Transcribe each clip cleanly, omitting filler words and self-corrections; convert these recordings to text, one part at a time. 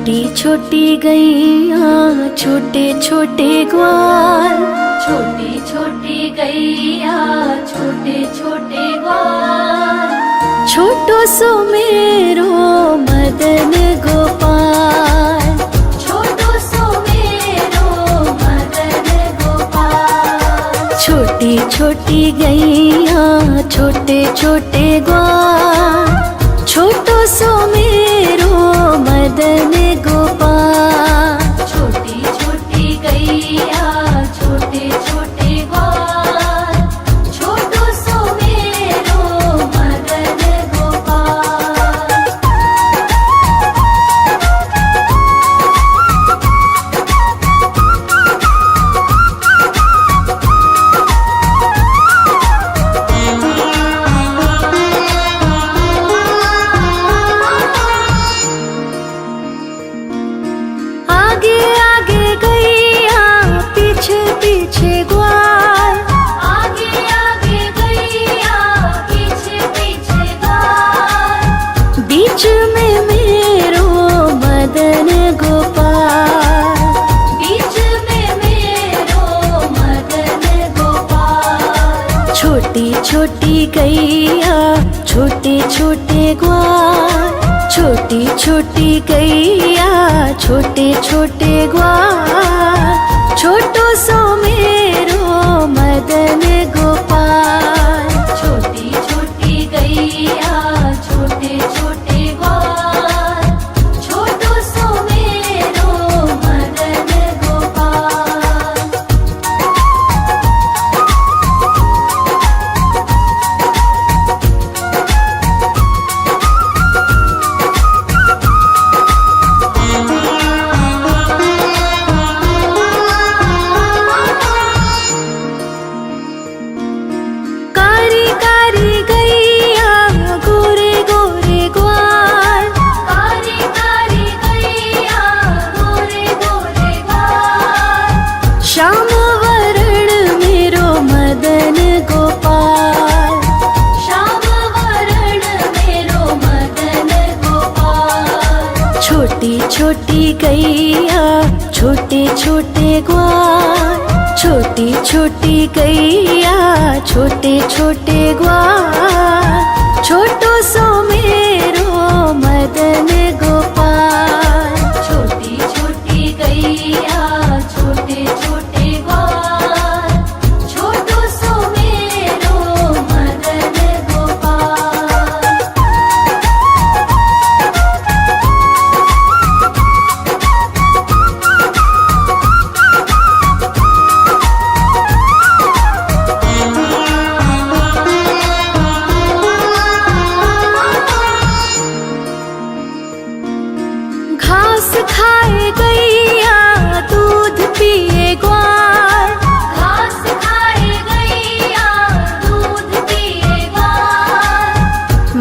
छोटी छोटी गैया छोटे छोटे ग्वाल, छोटी छोटी गैया छोटे छोटे ग्वाल, छोटो सो मेरो मदन गोपाल, छोटो सो मेरो मदन गोपाल। छोटी छोटी गैया छोटे छोटे ग्वाल, छोटो सो मेरो मदन गोपाल। छोटी छोटी गैया छोटे छोटे ग्वाल, छोटो सो मेरो मदन गोपाल। आगे आगे गैया पीछे पीछे ग्वाल, आगे आगे गैया पीछे पीछे ग्वाल, बीच में मेरो मदन गोपाल। बीच में मेरो मदन गोपाल। छोटी छोटी गैया छोटे छोटे ग्वाल, छोटी छोटी गैया छोटे छोटे ग्वाल, छोटो सो मेरो मदन गोपाल। छोटी छोटी गैया छोटे छोटे ग्वाल, छोटो सो मेरो मदन गोपाल। कारी कारी गैया गोरे गोरे ग्वाल, कारी कारी गैया गोरे गोरे ग्वाल, श्याम वरण मेरो मदन गोपाल। श्याम वरण मेरो मदन गोपाल। छोटी छोटी गैया छोटे छोटे ग्वाल, छोटी छोटी गैया छोटे छोटे ग्वाल, छोटो सो मेरो मदन गोपाल। छोटी छोटी गैया छोटे छोटे ग्वाल, छोटो सो मेरो मदन गोपाल। घास खाए गैया दूध पिए ग्वाल, घास खाए गैया दूध पिए ग्वाल,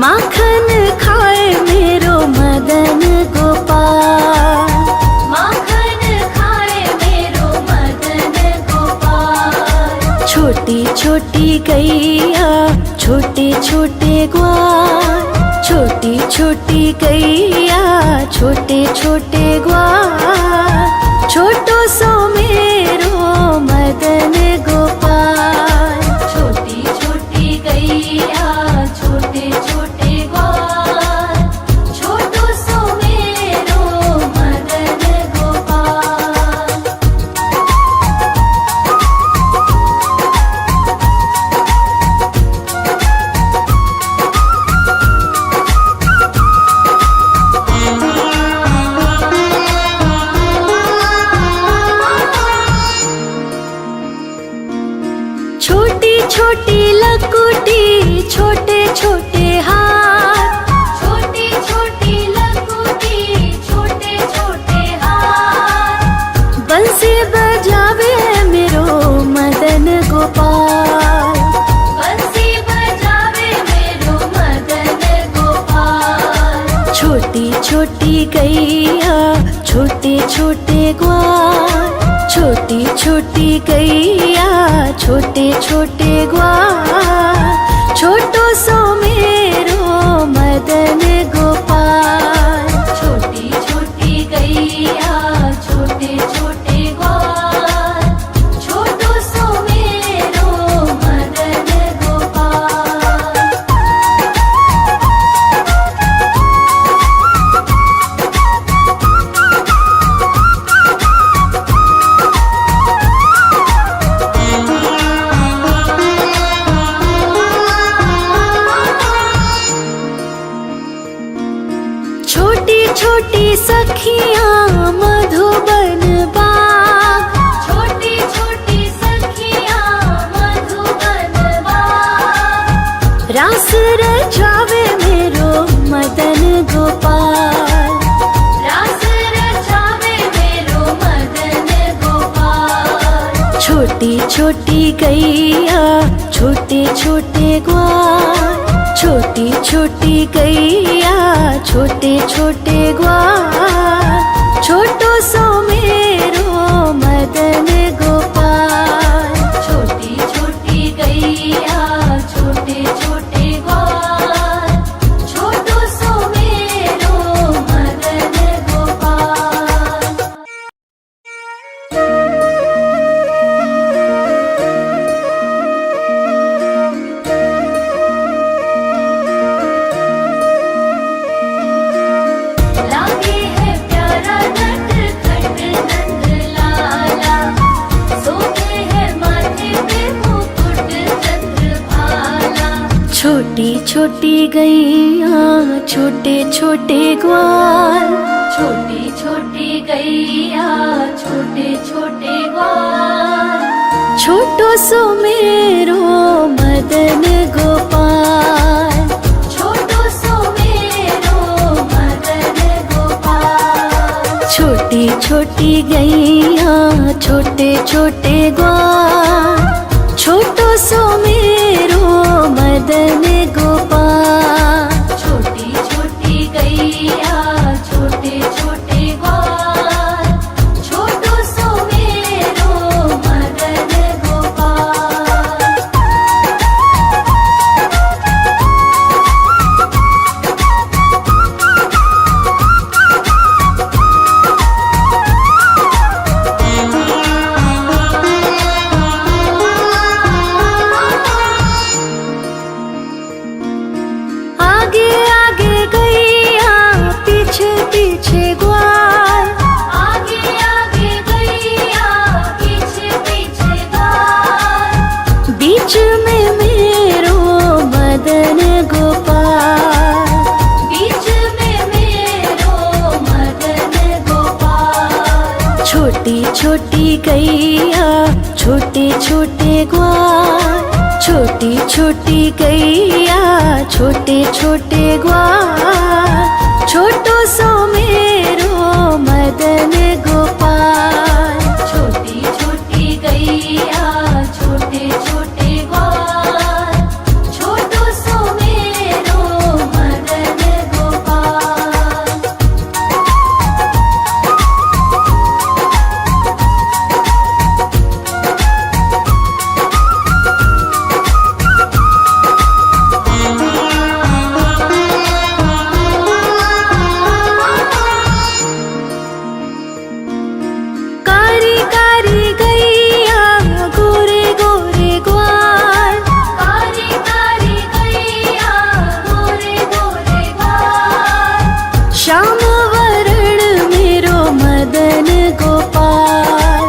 माखन खाए मेरो मदन गोपाल। माखन खाए मेरो मदन गोपाल। छोटी छोटी गैया छोटे छोटे ग्वाल, छोटी छोटी गैया छोटे छोटे ग्वाल, छोटो सो मेरो मदन गोपाल। छोटी छोटी गैया छोटे छोटे ग्वाल, छोटो सो मेरो मदन गोपाल। छोटी छोटी लकुटी छोटे छोटे हाथ, छोटी छोटी लकुटी छोटे छोटे हाथ, बंसी बजावे मेरो मदन गोपाल। बंसी बजावे मेरो मदन गोपाल। छोटी छोटी गैया छोटे छोटे ग्वाल, छोटी छोटी गैया छोटे छोटे ग्वाल, छोटो सो मेरो मदन गोपाल। छोटी छोटी गैया रचावे मेरो मदन गोपाल। रास रचावे मेरो मदन गोपाल। छोटी छोटी गैया छोटे छोटे ग्वाल, छोटी छोटी गैया छोटे छोटे ग्वाल, छोटो सो मेरो मदन गोपाल। छोटी छोटी गैया छोटे छोटे ग्वाल, छोटो सो मेरो मदन गोपाल। लागे है प्यारा नटखट नंद लाला, सोते है माथे पे मुकुट चंद्रभाला। छोटी छोटी गैया छोटे छोटे ग्वाल, छोटी छोटी गैया छोटे छोटे ग्वाल, छोटो सो मेरो मदन गोपाल। छोटो सो मेरो मदन गोपाल। छोटी छोटी गैया छोटे छोटे ग्वाल, छोटो सो मेरो मदन गोपाल। छोटी छोटी गैया छोटे छोटे ग्वाल, छोटो सो मेरो मदन गोपाल। आगे आगे गैया पीछे पीछे ग्वाल, आगे आगे गैया पीछे पीछे ग्वाल, बीच में मेरो मदन गोपाल। बीच में मेरो मदन गोपाल। छोटी छोटी गैया छोटे छोटे ग्वाल, छोटी छोटी गैया छोटे छोटे ग्वाल, छोटो सो मेरो मदन गोपाल। छोटी छोटी गैया छोटे छोटे ग्वाल, छोटो सो मेरो मदन गोपाल। कारी कारी गैया गोरे गोरे ग्वाल, कारी कारी गैया गोरे गोरे ग्वाल, श्याम वरण मेरो मदन गोपाल।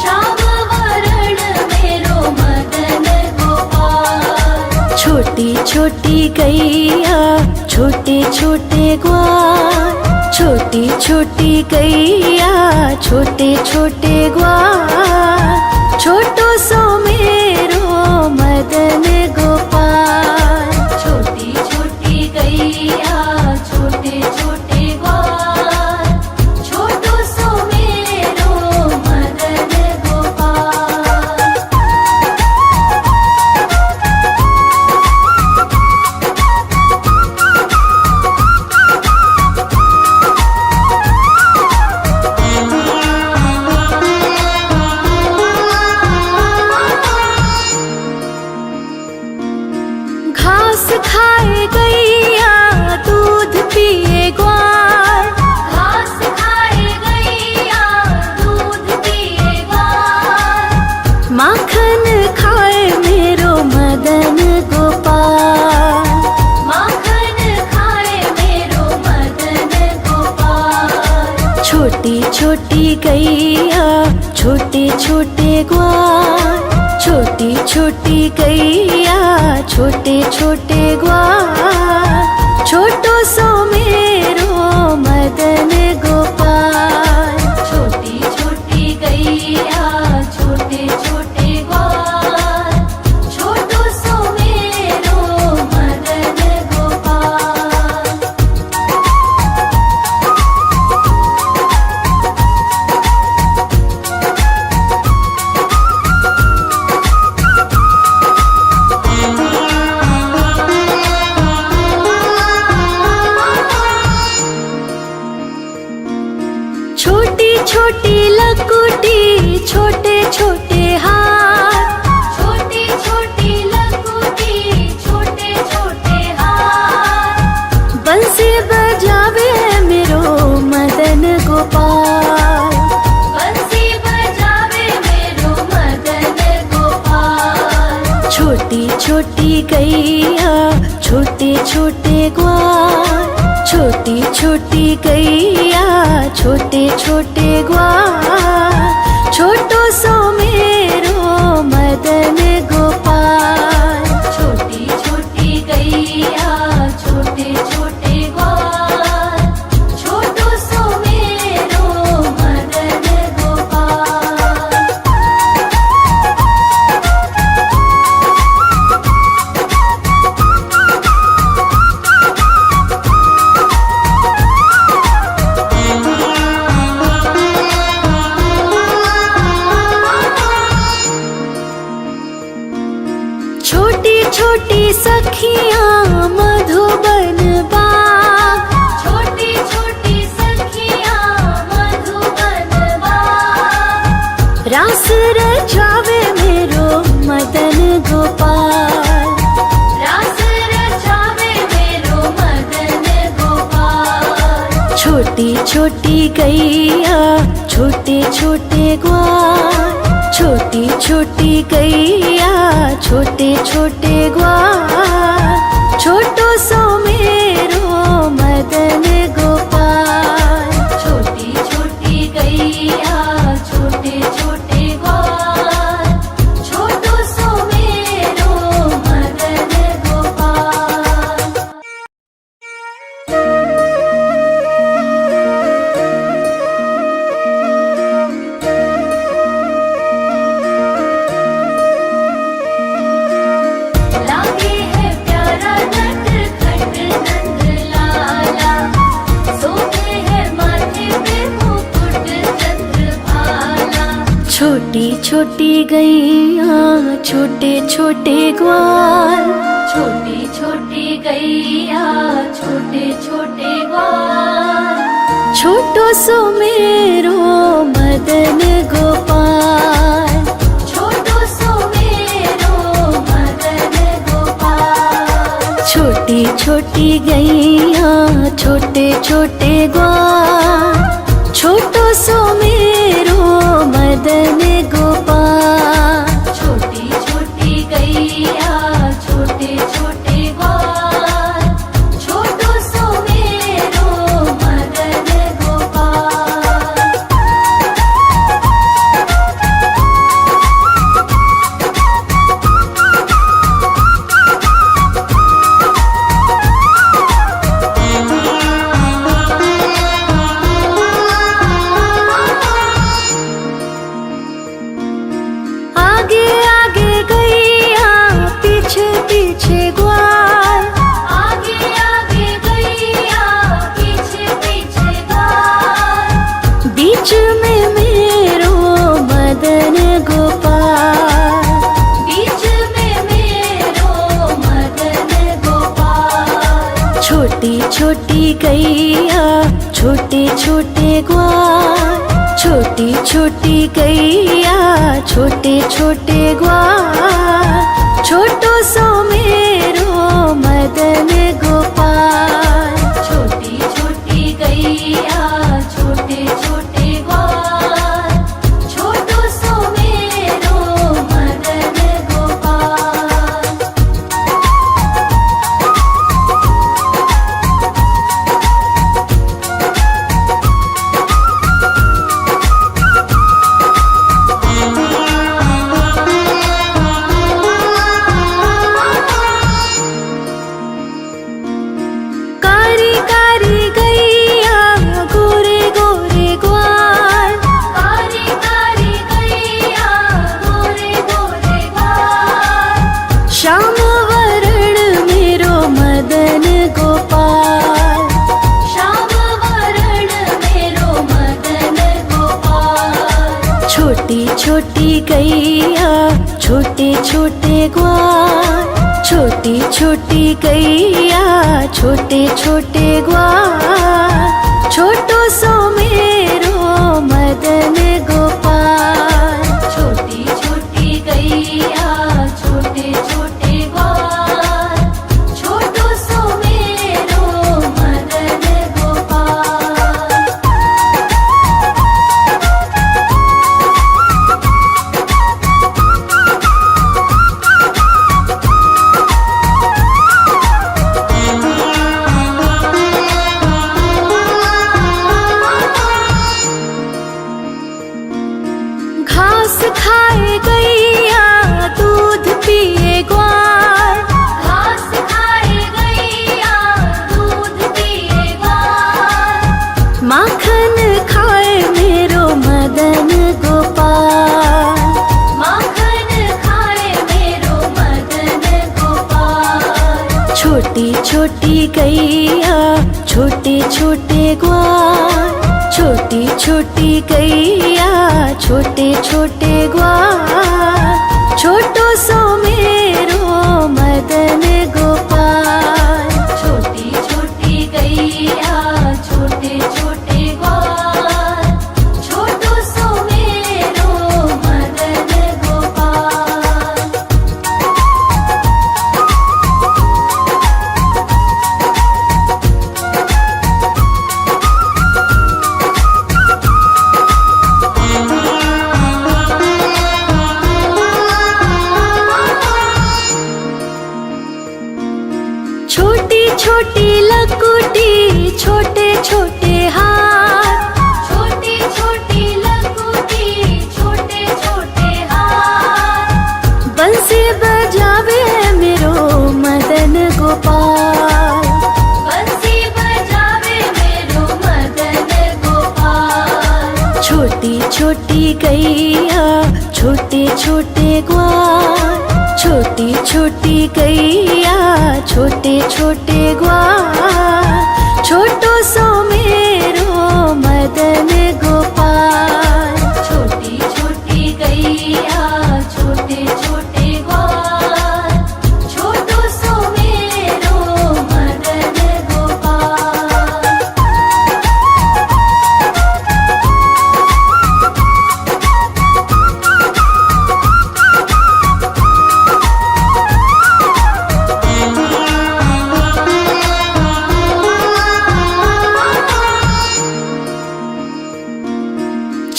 श्याम वरण मेरो मदन गोपाल। छोटी छोटी गैया छोटे छोटे ग्वाल, छोटी छोटी गैया छोटे छोटे ग्वाल, छोटो सो मेरो मदन गोपाल। छोटी छोटी गैया छोटे छोटे ग्वाल, छोटो सो मेरो मदन गोपाल। घास खाए गैया दूध पिए ग्वाल, घास खाए गैया दूध पिए ग्वाल, माखन खाए मेरो मदन गोपाल। माखन खाए मेरो मदन गोपाल। छोटी छोटी गैया छोटे छोटे ग्वाल, छोटी छोटी गैया छोटे छोटे ग्वाल, छोटो सो मेरो मदन गोपाल। छोटी छोटी गैया छोटे छोटे ग्वाल, छोटो सो मेरो मदन छोटी गैया छोटे छोटे ग्वाल, छोटी छोटी गैया छोटे छोटे ग्वाल, छोटो सो मेरो मदन गोपाल। छोटी छोटी गैया छोटे छोटे ग्वाल, छोटो सो मेरो मदन गोपाल। छोटी छोटी सखियाँ मधुबन बाग, छोटी छोटी सखियाँ मधुबन बाग, रास रचावे मेरो मदन गोपाल। रास रचावे मेरो मदन गोपाल। छोटी छोटी गैया छोटे छोटे ग्वाल, छोटी छोटी गैया छोटे छोटे ग्वाल, छोटो सो मेरो मदन गोपाल। छोटी छोटी गैया छोटे छोटे ग्वाल, छोटो सो मेरो मदन गोपाल। लागे है प्यारा नटखट नंद लाला, सोते है माथे पे मुकुट चंद्रभाला। छोटी छोटी गैया छोटे छोटे ग्वाल, छोटी छोटी गैया छोटे छोटे ग्वाल, छोटो सो मेरो मदन गोपाल। छोटो सो मेरो मदन गोपाल। छोटी छोटी गैया छोटे छोटे ग्वाल, छोटो सो मेरो मदन गोपाल। छोटी छोटी गैया छोटे छोटे ग्वाल, छोटो सो मेरो मदन गोपाल। आगे आगे गैया पीछे पीछे ग्वाल, आगे आगे गैया पीछे पीछे ग्वाल, बीच में मेरो मदन गोपाल। बीच में मेरो मदन गोपाल। छोटी छोटी गैया छोटे छोटे ग्वाल, छोटी छोटी गैया छोटे छोटे ग्वाल, छोटो सो मेरो मदन गोपाल। छोटी छोटी गैया छोटे छोटे ग्वाल, छोटो सो मेरो मदन गोपाल। कारी कारी गैया गोरे गोरे ग्वाल, कारी कारी गैया गोरे गोरे ग्वाल, श्याम वरण मेरो मदन गोपाल। श्याम वरण मेरो मदन गोपाल। छोटी छोटी गैया छोटे छोटे ग्वाल, छोटी छोटी गैया छोटे छोटे ग्वाल, छोटो सो मेरो मदन गोपाल। छोटी छोटी गैया छोटे छोटे ग्वाल, छोटो सो मेरो मदन गोपाल। छोटी गैया छोटे छोटे ग्वाल, छोटी छोटी गैया छोटे छोटे ग्वाल, छोटो सो मेरो मदन गोपाल। छोटी छोटी गैया छोटे छोटे ग्वाल, छोटो सो मेरो मदन गोपाल। छोटी छोटी लकुटी छोटे छोटे हाथ, छोटी छोटी लकुटी छोटे छोटे हाथ, बंसी बजावे मेरो मदन गोपाल। बंसी बजावे मेरो मदन गोपाल। छोटी छोटी गैया छोटे छोटे ग्वाल, छोटी छोटी गैया छोटे छोटे ग्वाल, छोटो सो मेरो मदन गोपाल। छोटी छोटी गैया छोटे छोटे ग्वाल, छोटो सो मेरो मदन गोपाल।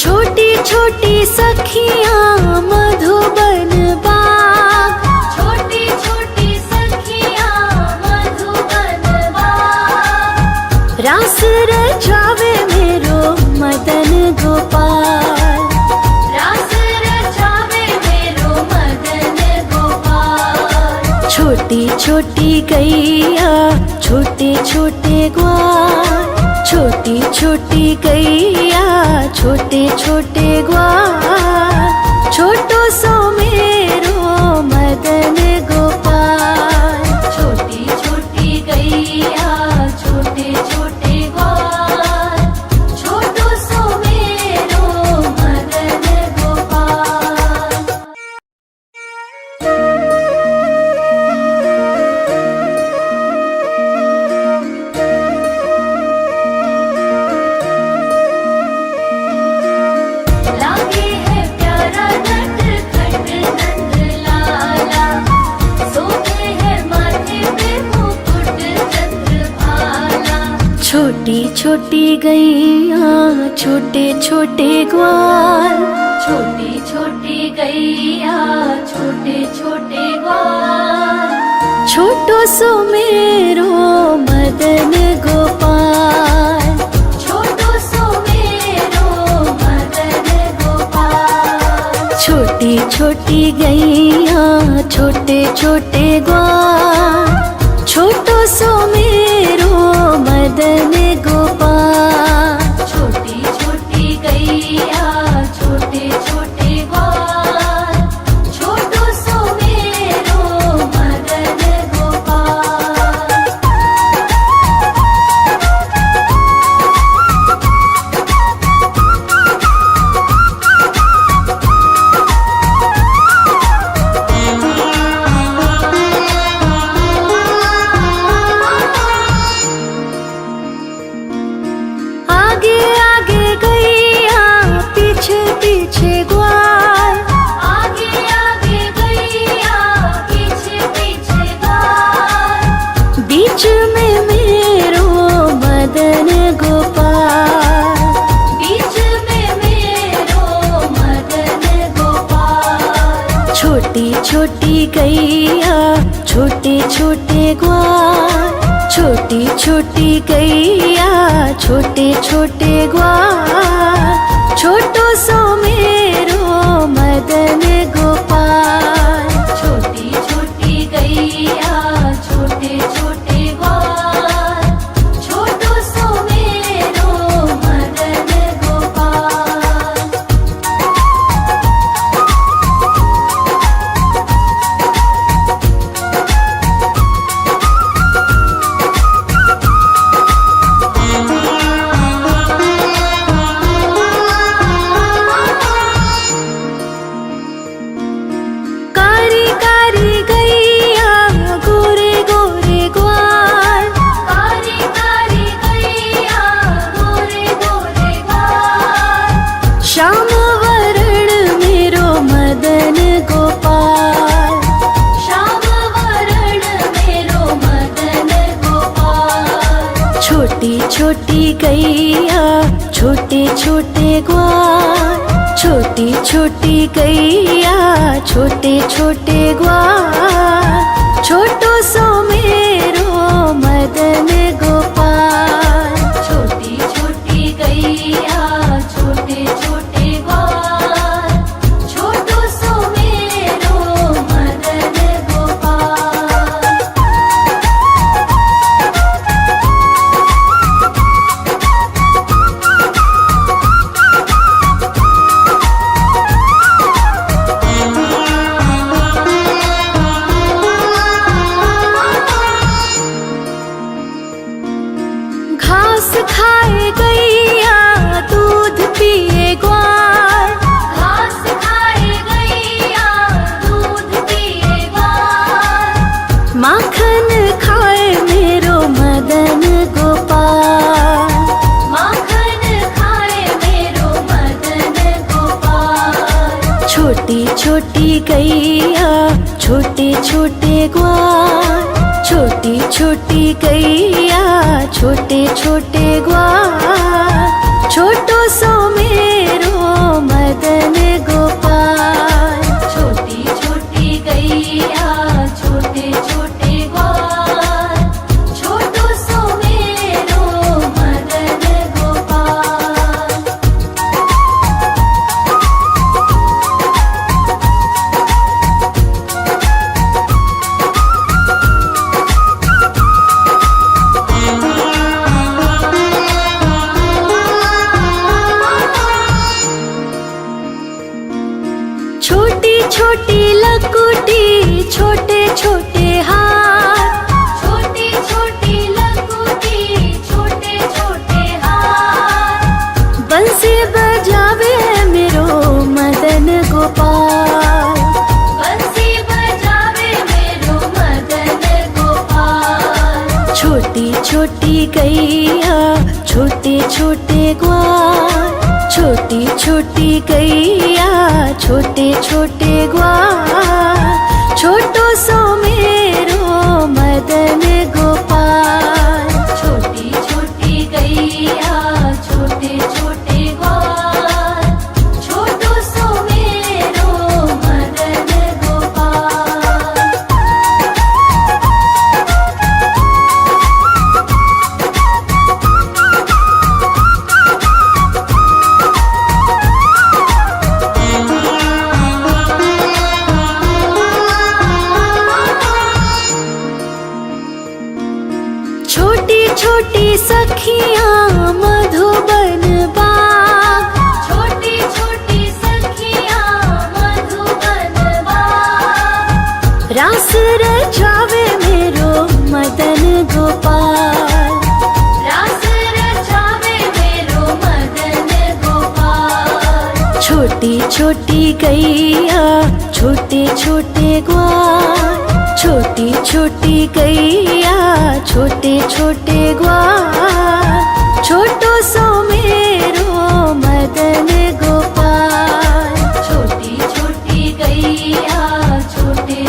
छोटी छोटी सखियाँ मधुबन बाग, छोटी छोटी सखियाँ मधुबन बाग, रास रचावे मेरो मदन गोपाल। रास रचावे मेरो मदन गोपाल। छोटी छोटी गैया छोटे छोटे ग्वाल, छोटी छोटी गैया छोटे छोटे ग्वाल, छोटो सो मेरो मदन गोपाल। छोटी छोटी गैया छोटे छोटे ग्वाल, छोटो सो मेरो मदन गोपाल। लागे है प्यारा नटखट नंद लाला, सोते है माथे पे मुकुट चंद्रभाला। छोटी छोटी गैया छोटे छोटे ग्वाल, छोटी छोटी गैया छोटे छोटे ग्वाल, छोटो सो मेरो मदन गोपाल। छोटो सो मेरो मदन गोपाल। छोटी छोटी गैया छोटे छोटे ग्वाल, छोटो सो मेरो मदन गोपाल। छोटी छोटी गैया छोटे छोटे ग्वाल, छोटो सो मेरो मदन गोपाल। आगे आगे गैया पीछे पीछे ग्वाल, आगे आगे गैया पीछे पीछे ग्वाल, बीच में मेरो मदन गोपाल। बीच में मेरो मदन गोपाल। छोटी छोटी गैया छोटे छोटे ग्वाल, छोटी छोटी गैया छोटे छोटे ग्वाल, छोटो सो मेरो मदन गोपाल। छोटी छोटी गैया छोटे छोटे ग्वाल, छोटो सो मेरो मदन गोपाल। छोटी गैया छोटे छोटे ग्वार, छोटी छोटी गैया छोटे छोटे ग्वार, छोटो सो मेरो मदन गोपाल। छोटी छोटी गैया छोटे छोटे ग्वार, छोटो सो मेरो मदन गोपाल। घास खाए गैया दूध पिए ग्वार, घास खाए गैया दूध पिए ग्वार, माखन खाए मेरो मदन गोपाल। माखन खाए मेरो मदन गोपाल। छोटी छोटी गैया छोटे छोटे ग्वार, छोटी छोटी गैया छोटे छोटे ग्वार, छोटो सो मेरो मदन गोपाल। छोटी छोटी गैया छोटे छोटे ग्वार, छोटो सो मेरो मदन गोपाल। छोटी छोटी लकुटी छोटे छोटे हाथ, छोटी छोटी लकुटी छोटे छोटे हाथ, बंसी बजावे मेरो मदन गोपाल। बंसी बजावे मेरो मदन गोपाल। छोटी छोटी गैया छोटे छोटे ग्वार, छोटी छोटी गैया छोटे छोटे ग्वार, छोटो सो मेरो मदन गोपाल। छोटी छोटी गैया छोटे छोटे ग्वार, छोटो सो मेरो मदन गोपाल। छोटी छोटी सखियाँ मधुबन बाग, छोटी छोटी सखियाँ मधुबन बाग, रास रचावे मेरो मदन गोपाल। रास रचावे मेरो मदन गोपाल। छोटी छोटी गैया छोटे छोटे ग्वार, छोटी छोटी गैया छोटे छोटे ग्वार, छोटो सो मेरो मदन गोपाल। छोटी छोटी गैया छोटे